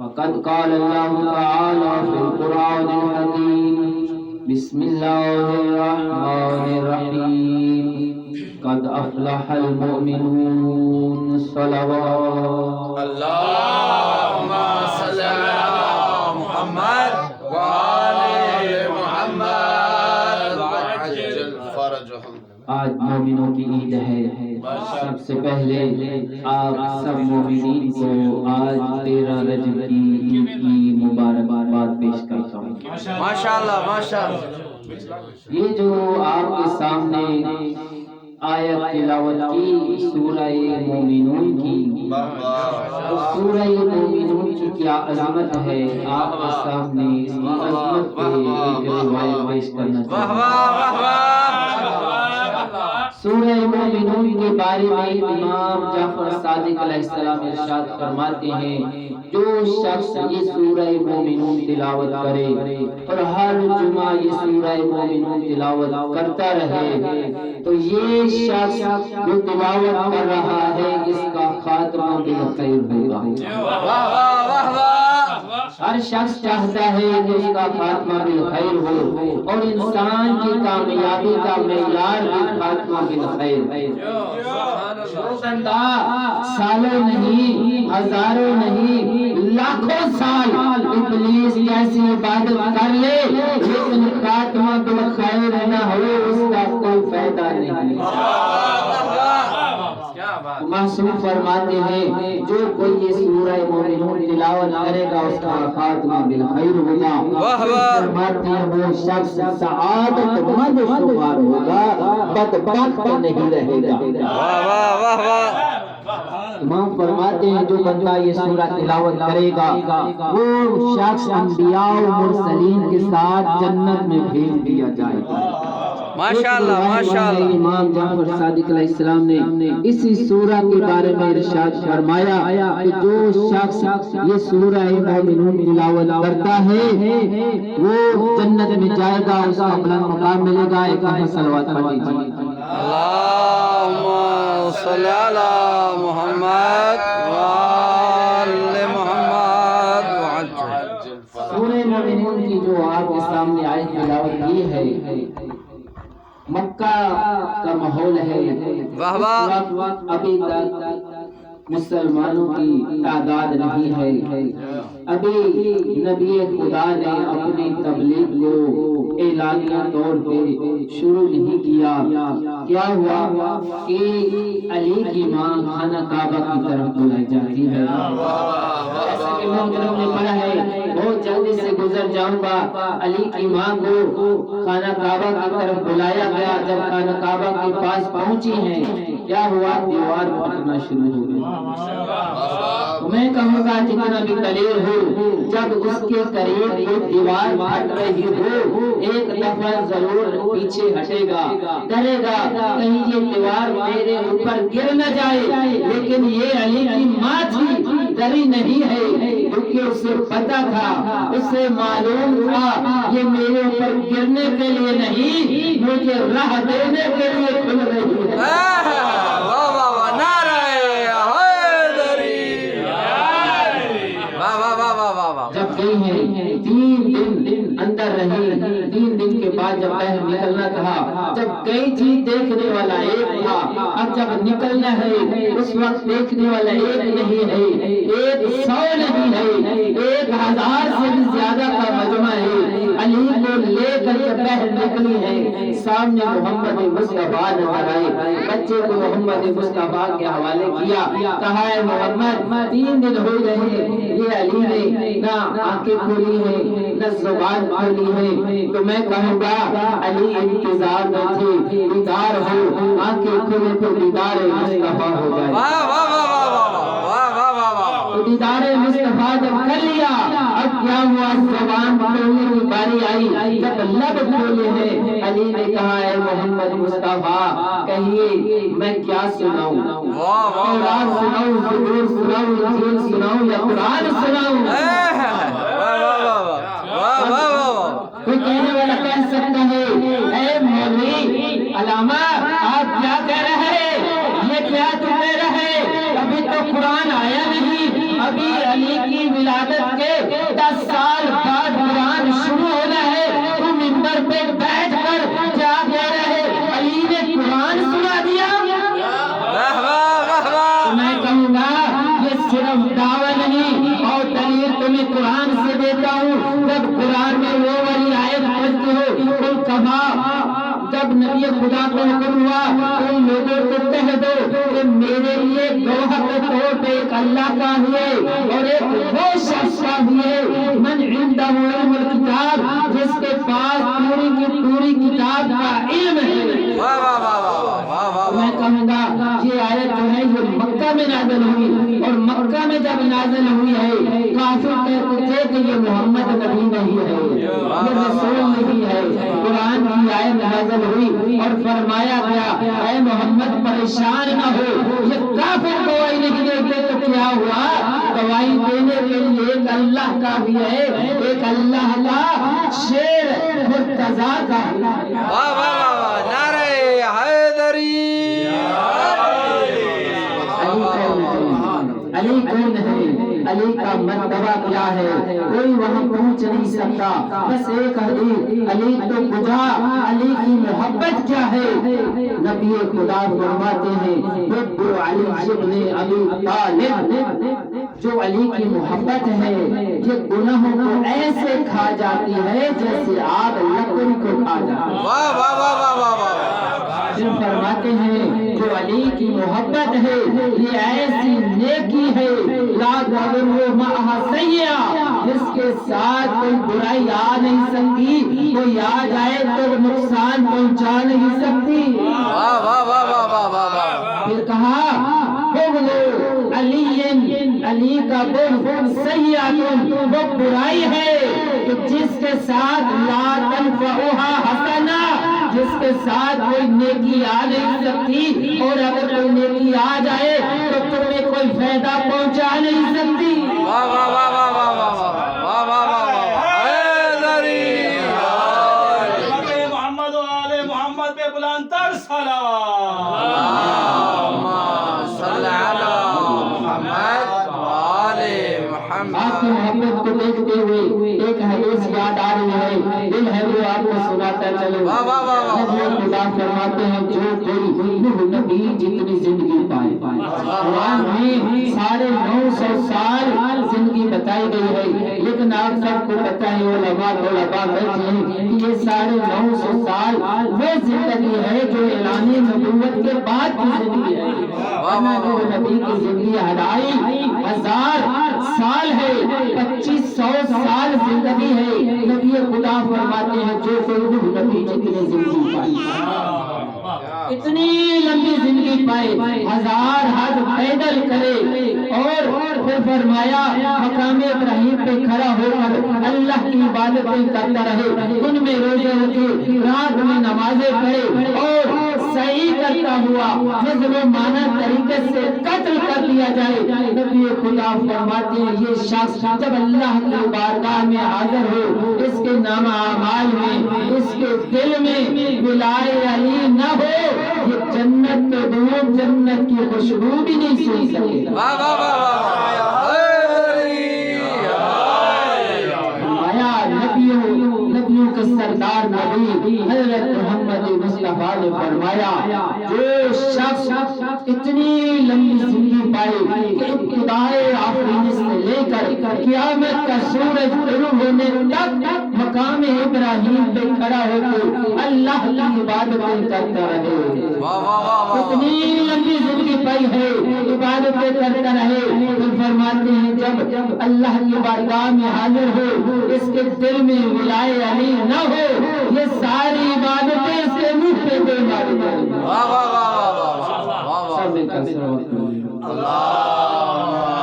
وقد قال الله تعالى في القرآن الحكيم بسم الله الرحمن الرحيم قد أفلح المؤمنون صلوات اللهم صل على محمد وآل محمد وعجل فرجهم. آج مومنوں کی عید ہے. سب سے پہلے آپ سب مومنین کو آج 13 رجب کی عید کی مبارکباد پیش کرتا ہوں. ماشاءاللہ ماشاءاللہ. یہ جو آپ کے سامنے آیت تلاوت کی سورہ مومنون کی، سورہ مومنون کی کیا عظمت ہے. آپ کے سامنے اس کی عظمت پہ ایک روایت پیش کرنا چاہتا ہوں. سورہ مومنون کے بارے میں امام جعفر صادق علیہ السلام ارشاد فرماتے ہیں جو شخص یہ سورہ مومنون تلاوت کرے اور ہر جمعہ یہ سورہ مومنون تلاوت کرتا رہے تو یہ شخص جو تلاوت کر رہا ہے اس کا خاتمہ بالخیر ہوگا. ہر شخص چاہتا ہے کہ اس کا خاتمہ بالخیر ہو اور انسان کی کامیابی کا معیار بھی خاتمہ بالخیر. بندہ سالوں نہیں، ہزاروں نہیں، لاکھوں سال ابلیس جیسی عبادت کر لے لیکن خاتمہ بالخیر نہ ہو اس کا کوئی فائدہ نہیں. محسوس فرماتے ہیں جو کوئی یہ سورہ مومنون تلاوت کرے گا اس کا خاتمہ بالخیر ہوگا. فرماتے ہیں وہ شخص سعادت مند شمار ہوگا، بدبخت نہیں رہے گا. امام فرماتے ہیں جو بندہ یہ سورہ تلاوت کرے گا وہ شخص انبیاء و مرسلین کے ساتھ جنت میں بھیج دیا جائے گا. ماشاءاللہ ماشاءاللہ. امام جعفر صادق علیہ السلام نے اسی سورہ کے بارے میں ارشاد فرمایا کہ جو شخص یہ سورہ مومنون تلاوت کرتا ہے وہ جنت میں جائے گا، اس کا بلند مقام ملے گا. ایک صلوات پڑھ لیجیے. اللهم صل على محمد وآل محمد وعجل. سورہ مومنون کی جو آپ کے سامنے آیت تلاوت کی ہے مکہ کا ماحول ہے. واہ واہ. ابھی تک مسلمانوں کی تعداد نہیں ہے. ابھی نبی خدا نے اپنی تبلیغ کو اعلانیہ طور پہ شروع نہیں کیا. کیا ہوا کہ علی کی ماں خانہ کعبہ کی طرف بلائی جاتی ہے. جیسا کہ محترم نے پڑھا ہے بہت جلدی سے گزر جاؤں گا. علی کی ماں کو خانہ کعبہ کی طرف بلایا گیا. جب خانہ کعبہ کے پاس پہنچی ہیں کیا ہوا؟ دیوار پھٹنا شروع ہو گئی. میں کہوں گا جتنا بھی دلیر ہو جب اس کے قریب کوئی دیوار پھٹ رہی ہو ایک دفعہ ضرور پیچھے ہٹے گا، ڈرے گا کہیں یہ دیوار میرے اوپر گر نہ جائے. لیکن یہ علی کی ماں تھی، ڈری نہیں ہے کیونکہ اسے پتا تھا، اسے معلوم تھا یہ میرے اوپر گرنے کے لیے نہیں مجھے راہ دینے کے لیے کھل رہی ہے. جب گئی ہے 3 دن اندر رہی. 3 دن کے بعد جب باہر نکلنا تھا، جب گئی تھی دیکھنے والا ایک تھا، اب جب نکلنا ہے اس وقت دیکھنے والا ایک نہیں ہے، 100 نہیں ہے، 1000 سے بھی زیادہ کا مجمع ہے. علی کو لے کر کے باہر نکلی ہے. سامنے محمد مصطفیٰ نظر آئے. بچے کو محمد مصطفیٰ کے حوالے کیا، کہا ہے محمد 3 دن ہو گئے ہیں یہ علی نے نہ آنکھیں کھولی ہے نہ زبان کھولی ہے. تو میں کہوں گا علی انتظار میں تھے، دیدار ہو آنکھیں کھولے تو دیدار مصطفیٰ ہو جائے. تو دیدار مصطفیٰ جب کر لیا اب کیا ہوا؟ زبان کھولنے کی باری آئی. جب لب کھولے ہیں علی نے کہا ہے محمد مصطفیٰ کہیے میں کیا سناؤں؟ قرآن سناؤں، زبور سناؤں، انجیل سناؤں یا قرآن سناؤں؟ کوئی کہنے والا کہہ سکتا ہے اے مولوی علامہ آپ کیا کہہ رہے ہیں؟ یہ کیا تم کہہ رہے ہیں؟ ابھی تو قرآن آیا نہیں، ابھی علی کی ولادت دیتا ہوں جب قرآن میں وہ والی آیت پڑھتے ہو قل کما، جب نبی خدا کو حکم ہوا ان لوگوں کو کہہ دو کہ میرے لیے گواہ کے طور پہ ایک اللہ کا ہے اور ایک وہ شخص کا ہے من عنده علم الکتاب، جس کے پاس پوری کی پوری کتاب کا علم ہے۔ میں کہوں گا یہ آیت جو ہے یہ مکہ میں نازل ہوئی، اور مکہ میں جب نازل ہوئی ہے کافر کہتے تھے کہ یہ محمد نبی نہیں ہے، یہ رسول نہیں ہے۔ قرآن کی آیت نازل ہوئی اور فرمایا گیا اے محمد پریشان نہ ہو، یہ کافر گواہی نہیں دیتے تو کیا ہوا، گواہی دینے کے لیے ایک اللہ کا بھی ہے، ایک اللہ کا شیر مرتضیٰ کا بھی ہے۔ واہ واہ واہ، نعرہ حیدری۔ علی کون ہے، علی کا مرتبہ کیا ہے، کوئی وہاں پہنچ نہیں سکتا، بس ایک حدیث علی تو بجھا، علی کی محبت کیا ہے۔ نبی خدا فرماتے ہیں حب علی ابن ابی طالب، جو علی کی محبت ہے یہ گناہوں کو ایسے کھا جاتی ہے جیسے آگ لکڑی کو کھا جاتی ہے۔ واہ واہ واہ واہ واہ واہ۔ پھر فرماتے ہیں جو علی کی محبت ہے یہ ایسی نیکی ہے لا تضر معها سیئہ، جس کے ساتھ کوئی برائی آ نہیں سکتی، کوئی آ جائے تو نقصان پہنچا نہیں سکتی۔ واہ واہ واہ واہ واہ واہ واہ۔ پھر کہا بغض علی، علی کا بغض سیئۃ، وہ برائی ہے کہ جس کے ساتھ لا تنفعها حسنہ، جس کے ساتھ کوئی نیکی آ نہیں سکتی، اور اگر کوئی نیکی آ جائے تو تمہیں کوئی فائدہ پہنچا نہیں سکتی۔ واہ واہ واہ واہ واہ واہ واہ واہ واہ واہ۔ حیدری محمد و آل محمد پہ بلند تر صلوات۔ اللہم صل علی محمد و آل محمد۔ آپ کی محبت کو دیکھتے ہوئے ایک حدیث یاد آ رہی ہے، دل ہے وہ آپ کو سناتا چلو۔ واہ واہ واہ واہ۔ نبی خدا فرماتے ہیں جو کوئی نوح نبی جتنی زندگی پائے، قرآن میں 950 سال زندگی بتائی گئی ہے، لیکن آپ سب کو پتہ ہے علماء بیٹھے ہیں کہ یہ 950 سال وہ زندگی ہے جو اعلان نبوت کے بعد کی زندگی ہے، ورنہ نوح نبی کی زندگی 2500 سال ہے، 2500 سال زندگی ہے۔ نبی خدا فرماتے ہیں جو کوئی نوح نبی جتنی زندگی پائے، اتنی لمبی زندگی پائے، 1000 حج پیدل کرے، اور پھر فرمایا مقام ابراہیم پہ کھڑا ہو کر اللہ کی عبادتیں کرتا رہے، دن میں روزے رکھے، رات میں نمازیں پڑھے، اور صحیح کرتا ہوا نظم و مانا طریقے سے قتل کر دیا جائے۔ نبی خدا فرماتے ہیں یہ شخص جب اللہ کی بارگاہ میں حاضر ہو، اس کے نام اعمال میں، اس کے دل میں ولائے علی نہ ہو، یہ جنت کے دور جنت کی خوشبو بھی نہیں سن سکے۔ واہ واہ واہ واہ۔ حیدری نبیوں کے سردار نبی حضرت محمد مصطفیٰ نے فرمایا جو شخص اتنی لمبی زندگی پائے کہ ابتدائے آفرینش سے لے کر قیامت کا سورج طلوع ہونے تک مقام ابراہیم پہ کھڑا ہو کے اللہ کی عبادتیں کرتا رہے، واہ واہ واہ واہ۔ اتنی لمبی زندگی پائی ہے عبادتیں کرتا رہے، پھر فرماتے ہیں جب اللہ کی بارگاہ میں حاضر ہو، اس کے دل میں ولائے علی نہ ہو، یہ ساری عبادت